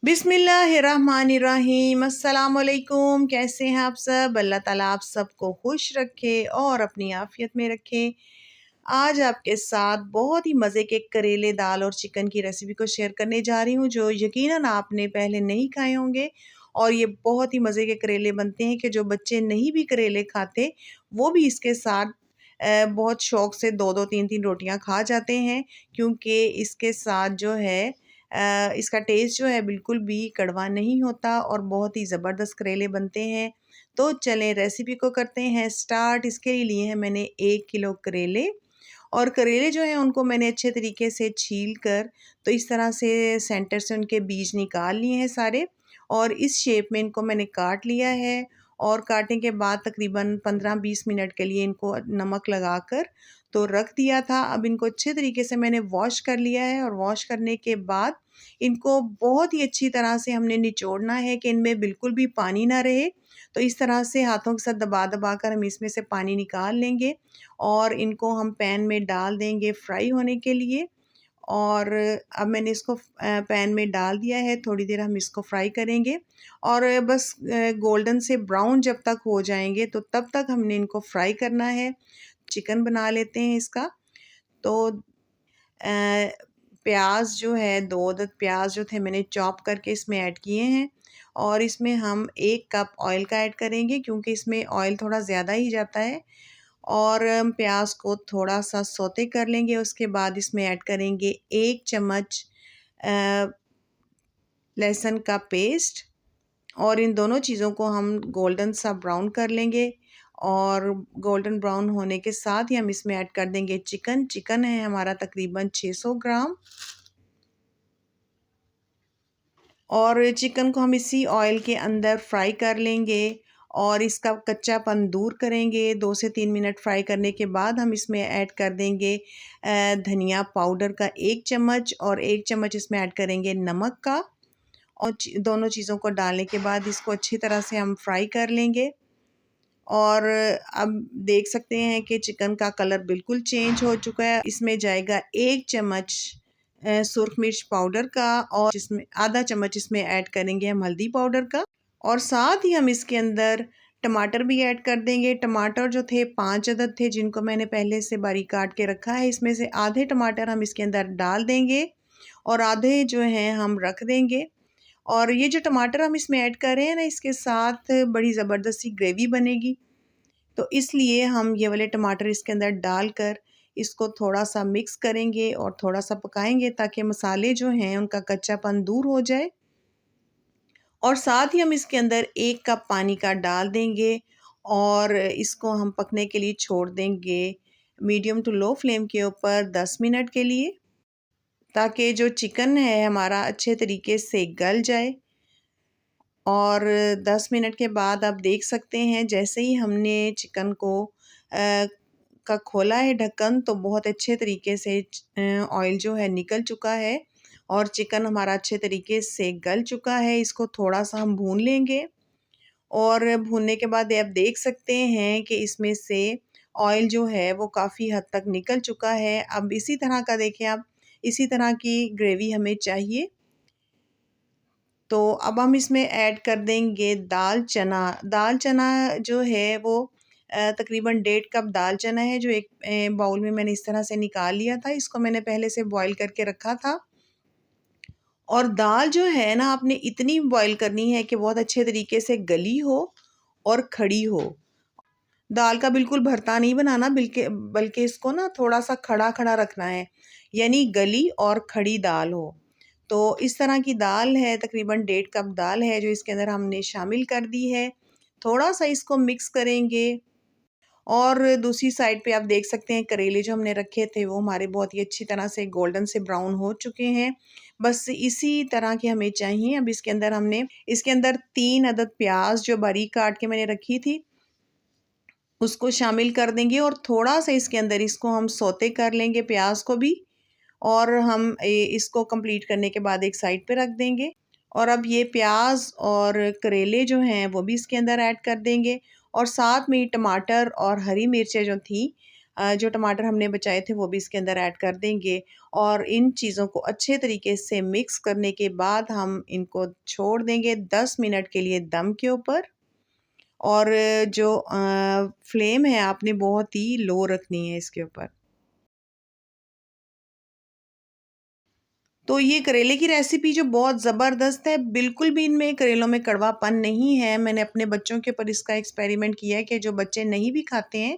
बिस्मिल्लाहिर्रहमानिर्रहीम। अस्सलामुअलैकुम। कैसे हैं आप सब? अल्लाह ताला आप सबको खुश रखे और अपनी आफियत में रखे। आज आपके साथ बहुत ही मज़े के करेले दाल और चिकन की रेसिपी को शेयर करने जा रही हूँ, जो यकीनन आपने पहले नहीं खाए होंगे। और ये बहुत ही मज़े के करेले बनते हैं कि जो बच्चे नहीं भी करेले खाते वो भी इसके साथ बहुत शौक से दो दो तीन तीन रोटियां खा जाते हैं, क्योंकि इसके साथ जो है इसका टेस्ट जो है बिल्कुल भी कड़वा नहीं होता और बहुत ही ज़बरदस्त करेले बनते हैं। तो चलें रेसिपी को करते हैं स्टार्ट। इसके लिए हैं मैंने 1 किलो करेले। और करेले जो हैं उनको मैंने अच्छे तरीके से छील कर तो इस तरह से सेंटर से उनके बीज निकाल लिए हैं सारे, और इस शेप में इनको मैंने काट लिया है। और काटने के बाद तकरीबन 15-20 मिनट के लिए इनको नमक लगाकर तो रख दिया था। अब इनको अच्छे तरीके से मैंने वॉश कर लिया है, और वॉश करने के बाद इनको बहुत ही अच्छी तरह से हमने निचोड़ना है कि इनमें बिल्कुल भी पानी ना रहे। तो इस तरह से हाथों के साथ दबा दबा कर हम इसमें से पानी निकाल लेंगे और इनको हम पैन में डाल देंगे फ्राई होने के लिए। और अब मैंने इसको पैन में डाल दिया है, थोड़ी देर हम इसको फ्राई करेंगे। और बस गोल्डन से ब्राउन जब तक हो जाएंगे तो तब तक हमने इनको फ्राई करना है। चिकन बना लेते हैं इसका। तो प्याज जो है 2 अदद प्याज जो थे मैंने चॉप करके इसमें ऐड किए हैं। और इसमें हम 1 कप ऑयल का ऐड करेंगे, क्योंकि इसमें ऑयल थोड़ा ज़्यादा ही जाता है। और प्याज को थोड़ा सा सौते कर लेंगे। उसके बाद इसमें ऐड करेंगे 1 चम्मच लहसुन का पेस्ट। और इन दोनों चीज़ों को हम गोल्डन सा ब्राउन कर लेंगे। और गोल्डन ब्राउन होने के साथ ही हम इसमें ऐड कर देंगे चिकन। चिकन है हमारा तकरीबन 600 ग्राम। और चिकन को हम इसी ऑयल के अंदर फ्राई कर लेंगे और इसका कच्चापन दूर करेंगे। 2 से 3 मिनट फ्राई करने के बाद हम इसमें ऐड कर देंगे धनिया पाउडर का 1 चम्मच, और 1 चम्मच इसमें ऐड करेंगे नमक का। और दोनों चीज़ों को डालने के बाद इसको अच्छी तरह से हम फ्राई कर लेंगे। और अब देख सकते हैं कि चिकन का कलर बिल्कुल चेंज हो चुका है। इसमें जाएगा 1 चम्मच सुरख मिर्च पाउडर का, और इसमें आधा चम्मच इसमें ऐड करेंगे हम हल्दी पाउडर का। और साथ ही हम इसके अंदर टमाटर भी ऐड कर देंगे। टमाटर जो थे 5 अदद थे, जिनको मैंने पहले से बारीक काट के रखा है। इसमें से आधे टमाटर हम इसके अंदर डाल देंगे और आधे जो हैं हम रख देंगे। और ये जो टमाटर हम इसमें ऐड कर रहे हैं ना, इसके साथ बड़ी ज़बरदस्त सी ग्रेवी बनेगी। तो इसलिए हम ये वाले टमाटर इसके अंदर डालकर इसको थोड़ा सा मिक्स करेंगे और थोड़ा सा पकाएंगे, ताकि मसाले जो हैं उनका कच्चापन दूर हो जाए। और साथ ही हम इसके अंदर 1 कप पानी का डाल देंगे और इसको हम पकने के लिए छोड़ देंगे मीडियम टू लो फ्लेम के ऊपर 10 मिनट के लिए, ताकि जो चिकन है हमारा अच्छे तरीके से गल जाए। और 10 मिनट के बाद आप देख सकते हैं, जैसे ही हमने चिकन को का खोला है ढक्कन, तो बहुत अच्छे तरीके से ऑयल जो है निकल चुका है और चिकन हमारा अच्छे तरीके से गल चुका है। इसको थोड़ा सा हम भून लेंगे। और भूनने के बाद आप देख सकते हैं कि इसमें से ऑयल जो है वो काफ़ी हद तक निकल चुका है। अब इसी तरह का देखें आप, इसी तरह की ग्रेवी हमें चाहिए। तो अब हम इसमें ऐड कर देंगे दाल चना। दाल चना जो है वो तकरीबन 1.5 कप दाल चना है, जो एक बाउल में मैंने इस तरह से निकाल लिया था। इसको मैंने पहले से बॉईल करके रखा था। और दाल जो है ना, आपने इतनी बॉईल करनी है कि बहुत अच्छे तरीके से गली हो और खड़ी हो। दाल का बिल्कुल भरता नहीं बनाना, बल्कि बल्कि इसको ना थोड़ा सा खड़ा खड़ा रखना है, यानी गली और खड़ी दाल हो। तो इस तरह की दाल है, तकरीबन 1.5 कप दाल है जो इसके अंदर हमने शामिल कर दी है। थोड़ा सा इसको मिक्स करेंगे। और दूसरी साइड पे आप देख सकते हैं करेले जो हमने रखे थे वो हमारे बहुत ही अच्छी तरह से गोल्डन से ब्राउन हो चुके हैं। बस इसी तरह के हमें चाहिए। अब इसके अंदर 3 अदद प्याज जो बारीक काट के मैंने रखी थी उसको शामिल कर देंगे, और थोड़ा सा इसके अंदर इसको हम सौते कर लेंगे प्याज को भी। और हम इसको कंप्लीट करने के बाद एक साइड पे रख देंगे। और अब ये प्याज और करेले जो हैं वो भी इसके अंदर ऐड कर देंगे। और साथ में टमाटर और हरी मिर्चें जो थी जो टमाटर हमने बचाए थे वो भी इसके अंदर ऐड कर देंगे और इन चीज़ों को अच्छे तरीके से मिक्स करने के बाद हम इनको छोड़ देंगे 10 मिनट के लिए दम के ऊपर। और जो फ्लेम है आपने बहुत ही लो रखनी है इसके ऊपर। तो ये करेले की रेसिपी जो बहुत ज़बरदस्त है, बिल्कुल भी इनमें करेलों में कड़वापन नहीं है। मैंने अपने बच्चों के ऊपर इसका एक्सपेरिमेंट किया है कि जो बच्चे नहीं भी खाते हैं,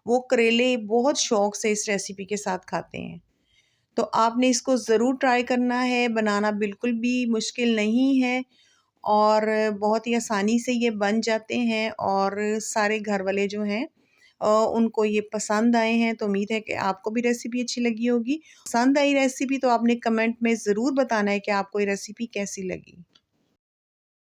वो करेले बहुत शौक से इस रेसिपी के साथ खाते हैं। तो आपने इसको ज़रूर ट्राई करना है, बनाना बिल्कुल भी मुश्किल नहीं है और बहुत ही आसानी से ये बन जाते हैं और सारे घर वाले जो हैं उनको ये पसंद आए हैं। तो उम्मीद है कि आपको भी रेसिपी अच्छी लगी होगी। पसंद आई रेसिपी तो आपने कमेंट में ज़रूर बताना है कि आपको ये रेसिपी कैसी लगी।